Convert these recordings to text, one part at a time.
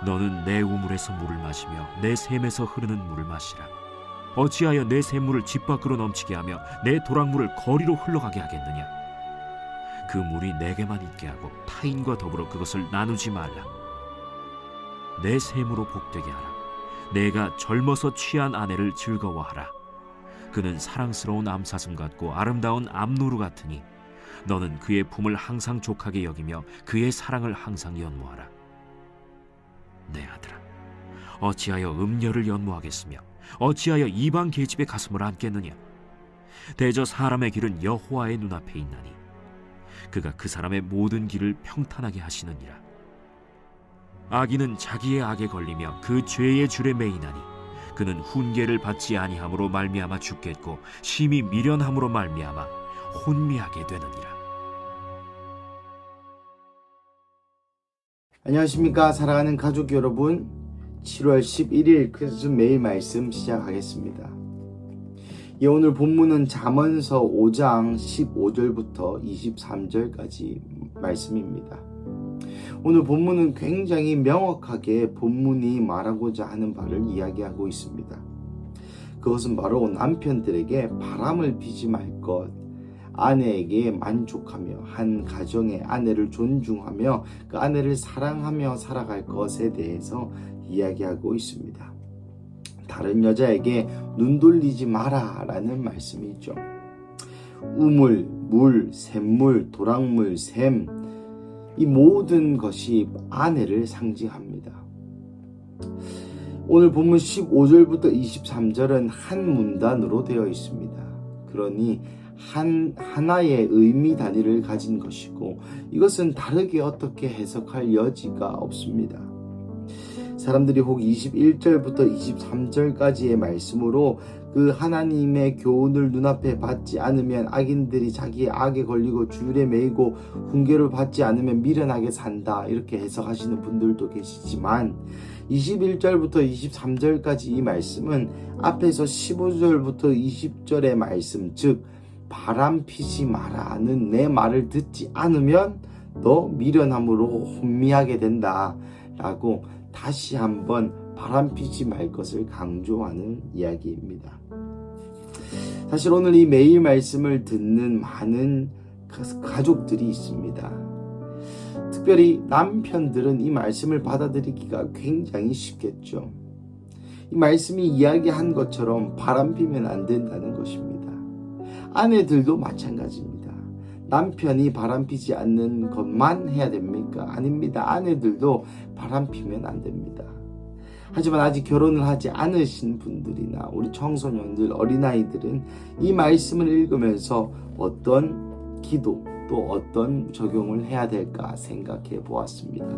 너는 내 우물에서 물을 마시며 내 샘에서 흐르는 물을 마시라. 어찌하여 내 샘물을 집 밖으로 넘치게 하며 내 도랑물을 거리로 흘러가게 하겠느냐? 그 물이 내게만 있게 하고 타인과 더불어 그것을 나누지 말라. 내 샘으로 복되게 하라. 내가 젊어서 취한 아내를 즐거워하라. 그는 사랑스러운 암사슴 같고 아름다운 암노루 같으니 너는 그의 품을 항상 족하게 여기며 그의 사랑을 항상 연모하라. 내 아들아, 어찌하여 음녀를 연모하겠으며 어찌하여 이방 계집의 가슴을 안겠느냐? 대저 사람의 길은 여호와의 눈앞에 있나니 그가 그 사람의 모든 길을 평탄하게 하시느니라. 악인은 자기의 악에 걸리며 그 죄의 줄에 매이나니 그는 훈계를 받지 아니함으로 말미암아 죽겠고 심히 미련함으로 말미암아 혼미하게 되느니라. 안녕하십니까 사랑하는 가족 여러분, 7월 11일 크리스마스 매일 말씀 시작하겠습니다. 오늘 본문은 잠언서 5장 15절부터 23절까지 말씀입니다. 오늘 본문은 굉장히 명확하게 본문이 말하고자 하는 바를 이야기하고 있습니다. 그것은 바로 남편들에게 바람을 피지 말 것, 아내에게 만족하며 한 가정의 아내를 존중하며 그 아내를 사랑하며 살아갈 것에 대해서 이야기하고 있습니다. 다른 여자에게 눈 돌리지 마라 라는 말씀이죠. 우물, 물, 샘물, 도랑물, 샘, 이 모든 것이 아내를 상징합니다. 오늘 본문 15절부터 23절은 한 문단으로 되어 있습니다. 그러니 하나의 의미 단위를 가진 것이고 이것은 다르게 어떻게 해석할 여지가 없습니다. 사람들이 혹 21절부터 23절까지의 말씀으로 그 하나님의 교훈을 눈앞에 받지 않으면 악인들이 자기의 악에 걸리고 줄에 매이고 훈계를 받지 않으면 미련하게 산다, 이렇게 해석하시는 분들도 계시지만 21절부터 23절까지 이 말씀은 앞에서 15절부터 20절의 말씀, 즉 바람 피지 마라는 내 말을 듣지 않으면 너 미련함으로 혼미하게 된다 라고 다시 한번 바람 피지 말 것을 강조하는 이야기입니다. 사실 오늘 이 매일 말씀을 듣는 많은 가족들이 있습니다. 특별히 남편들은 이 말씀을 받아들이기가 굉장히 쉽겠죠. 이 말씀이 이야기한 것처럼 바람 피면 안 된다는 것입니다. 아내들도 마찬가지입니다. 남편이 바람 피지 않는 것만 해야 됩니까? 아닙니다. 아내들도 바람 피면 안 됩니다. 하지만 아직 결혼을 하지 않으신 분들이나 우리 청소년들, 어린아이들은 이 말씀을 읽으면서 어떤 기도 또 어떤 적용을 해야 될까 생각해 보았습니다.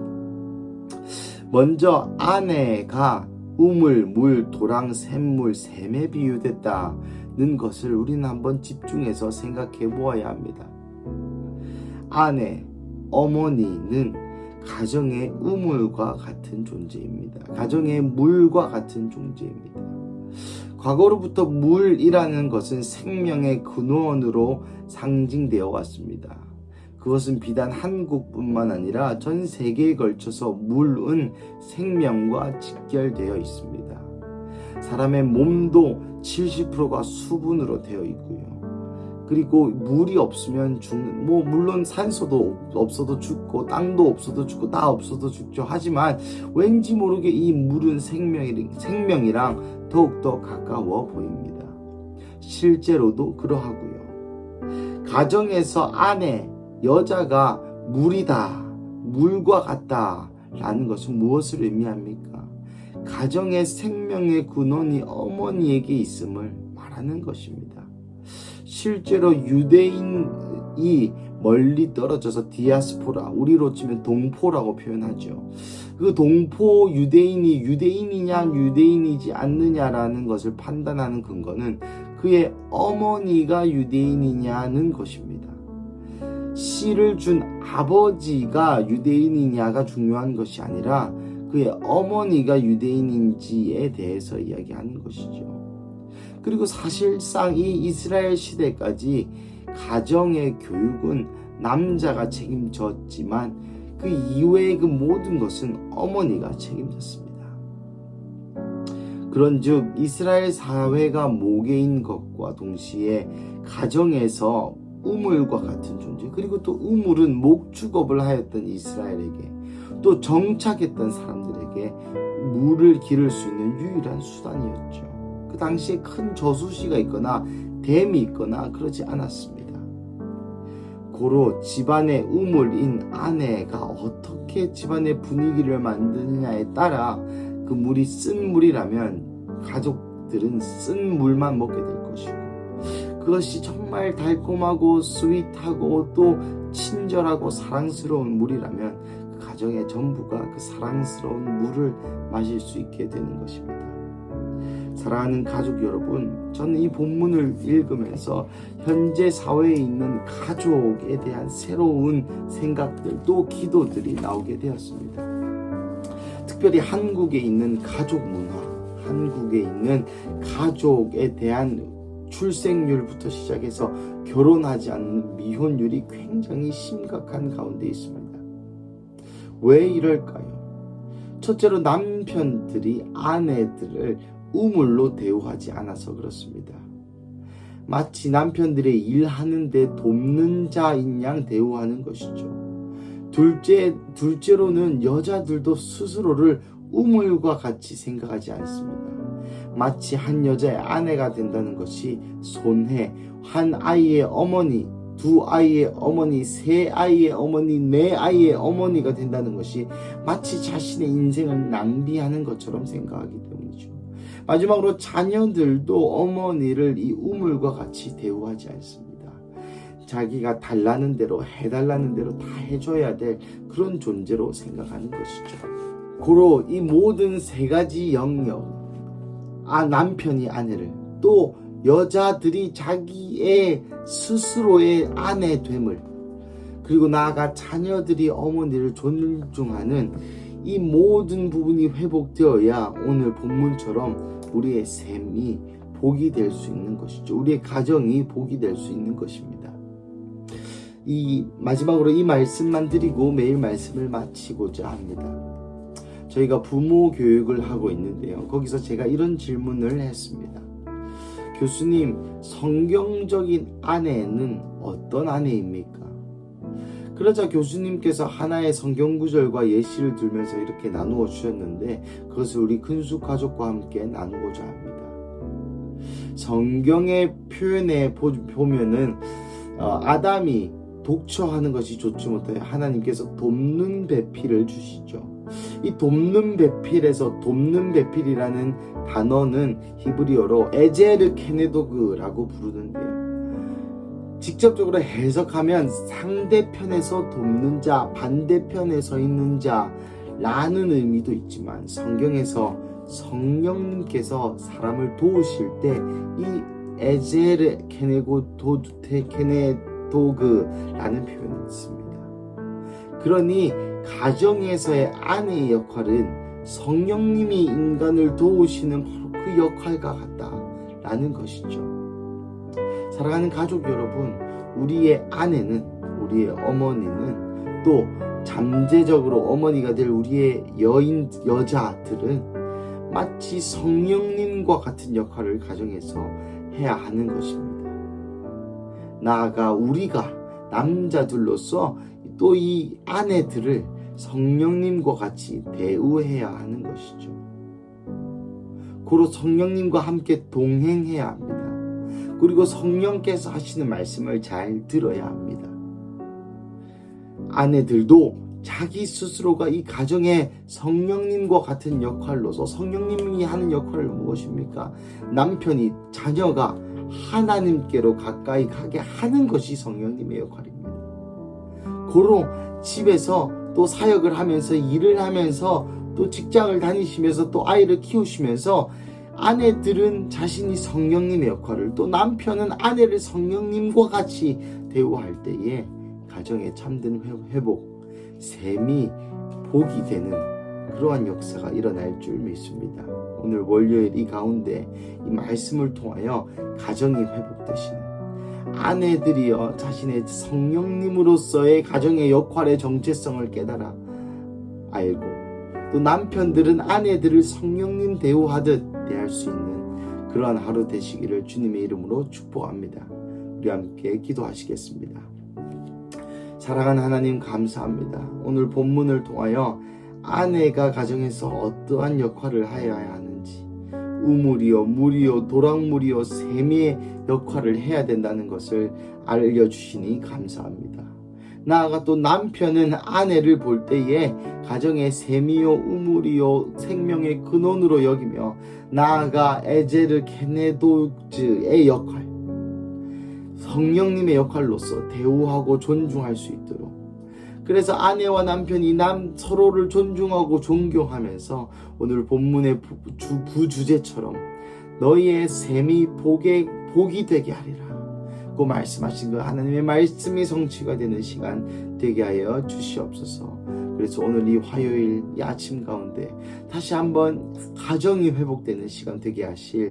먼저 아내가 우물, 물, 도랑, 샘물, 샘에 비유됐다는 것을 우리는 한번 집중해서 생각해 보아야 합니다. 아내, 어머니는 가정의 우물과 같은 존재입니다. 가정의 물과 같은 존재입니다. 과거로부터 물이라는 것은 생명의 근원으로 상징되어 왔습니다. 그것은 비단 한국뿐만 아니라 전 세계에 걸쳐서 물은 생명과 직결되어 있습니다. 사람의 몸도 70%가 수분으로 되어 있고요. 그리고 물이 없으면 물론 산소도 없어도 죽고 땅도 없어도 죽고 다 없어도 죽죠. 하지만 왠지 모르게 이 물은 생명이랑 더욱더 가까워 보입니다. 실제로도 그러하고요. 가정에서 아내, 여자가 물이다, 물과 같다 라는 것은 무엇을 의미합니까? 가정의 생명의 근원이 어머니에게 있음을 말하는 것입니다. 실제로 유대인이 멀리 떨어져서 디아스포라, 우리로 치면 동포라고 표현하죠. 그 동포 유대인이 유대인이냐 유대인이지 않느냐라는 것을 판단하는 근거는 그의 어머니가 유대인이냐는 것입니다. 씨를 준 아버지가 유대인이냐가 중요한 것이 아니라 그의 어머니가 유대인인지에 대해서 이야기하는 것이죠. 그리고 사실상 이 이스라엘 시대까지 가정의 교육은 남자가 책임졌지만 그 이외의 그 모든 것은 어머니가 책임졌습니다. 그런즉 이스라엘 사회가 모계인 것과 동시에 가정에서 우물과 같은 존재, 그리고 또 우물은 목축업을 하였던 이스라엘에게, 또 정착했던 사람들에게 물을 기를 수 있는 유일한 수단이었죠. 그 당시에 큰 저수지가 있거나 댐이 있거나 그러지 않았습니다. 고로 집안의 우물인 아내가 어떻게 집안의 분위기를 만드느냐에 따라 그 물이 쓴 물이라면 가족들은 쓴 물만 먹게 될 것이고, 그것이 정말 달콤하고 스윗하고 또 친절하고 사랑스러운 물이라면 그 가정의 전부가 그 사랑스러운 물을 마실 수 있게 되는 것입니다. 사랑하는 가족 여러분, 저는 이 본문을 읽으면서 현재 사회에 있는 가족에 대한 새로운 생각들 또 기도들이 나오게 되었습니다. 특별히 한국에 있는 가족 문화, 한국에 있는 가족에 대한 출생률부터 시작해서 결혼하지 않는 미혼율이 굉장히 심각한 가운데 있습니다. 왜 이럴까요? 첫째로 남편들이 아내들을 우물로 대우하지 않아서 그렇습니다. 마치 남편들의 일하는데 돕는 자인 양 대우하는 것이죠. 둘째로는 여자들도 스스로를 우물과 같이 생각하지 않습니다. 마치 한 여자의 아내가 된다는 것이 손해, 한 아이의 어머니, 두 아이의 어머니, 세 아이의 어머니, 네 아이의 어머니가 된다는 것이 마치 자신의 인생을 낭비하는 것처럼 생각하기 때문이죠. 마지막으로 자녀들도 어머니를 이 우물과 같이 대우하지 않습니다. 자기가 달라는 대로, 해달라는 대로 다 해줘야 될 그런 존재로 생각하는 것이죠. 고로 이 모든 세 가지 영역, 남편이 아내를, 또 여자들이 자기의 스스로의 아내됨을, 그리고 나아가 자녀들이 어머니를 존중하는 이 모든 부분이 회복되어야 오늘 본문처럼 우리의 삶이 복이 될 수 있는 것이죠. 우리의 가정이 복이 될 수 있는 것입니다. 마지막으로 이 말씀만 드리고 매일 말씀을 마치고자 합니다. 저희가 부모 교육을 하고 있는데요. 거기서 제가 이런 질문을 했습니다. 교수님, 성경적인 아내는 어떤 아내입니까? 그러자 교수님께서 하나의 성경 구절과 예시를 들면서 이렇게 나누어 주셨는데, 그것을 우리 근수 가족과 함께 나누고자 합니다. 성경의 표현에 보면은 아담이 독처하는 것이 좋지 못해 하나님께서 돕는 배필을 주시죠. 이 돕는 배필에서 돕는 배필이라는 단어는 히브리어로 에제르 케네도그라고 부르는데요. 직접적으로 해석하면 상대편에서 돕는 자, 반대편에 서 있는 자라는 의미도 있지만, 성경에서 성령님께서 사람을 도우실 때 이 에제르 케네도그라는 표현이 있습니다. 그러니 가정에서의 아내의 역할은 성령님이 인간을 도우시는 바로 그 역할과 같다라는 것이죠. 사랑하는 가족 여러분, 우리의 아내는, 우리의 어머니는, 또 잠재적으로 어머니가 될 우리의 여자들은 마치 성령님과 같은 역할을 가정에서 해야 하는 것입니다. 나아가 우리가 남자들로서 또 이 아내들을 성령님과 같이 대우해야 하는 것이죠. 고로 성령님과 함께 동행해야 합니다. 그리고 성령께서 하시는 말씀을 잘 들어야 합니다. 아내들도 자기 스스로가 이 가정의 성령님과 같은 역할로서, 성령님이 하는 역할은 무엇입니까? 남편이, 자녀가 하나님께로 가까이 가게 하는 것이 성령님의 역할입니다. 고로 집에서 또 사역을 하면서, 일을 하면서, 또 직장을 다니시면서, 또 아이를 키우시면서 아내들은 자신이 성령님의 역할을, 또 남편은 아내를 성령님과 같이 대우할 때에 가정의 참된 회복, 셈이 복이 되는 그러한 역사가 일어날 줄 믿습니다. 오늘 월요일 이 가운데 이 말씀을 통하여 가정이 회복되시는, 아내들이여 자신의 성령님으로서의 가정의 역할의 정체성을 깨달아 알고, 또 남편들은 아내들을 성령님 대우하듯 대할 수 있는 그러한 하루 되시기를 주님의 이름으로 축복합니다. 우리 함께 기도하시겠습니다. 사랑하는 하나님, 감사합니다. 오늘 본문을 통하여 아내가 가정에서 어떠한 역할을 하여야 하는지, 우물이요, 물이요, 도랑물이요, 세미의 역할을 해야 된다는 것을 알려주시니 감사합니다. 나아가 또 남편은 아내를 볼 때에 가정의 세미요, 우물이요, 생명의 근원으로 여기며, 나아가 에제르 케네도즈의 역할, 성령님의 역할로서 대우하고 존중할 수 있도록, 그래서 아내와 남편이 서로를 존중하고 존경하면서 오늘 본문의 부주제처럼 너희의 셈이 복이 되게 하리라 고 말씀하신 그 하나님의 말씀이 성취가 되는 시간 되게 하여 주시옵소서. 그래서 오늘 이 화요일 이 아침 가운데 다시 한번 가정이 회복되는 시간 되게 하실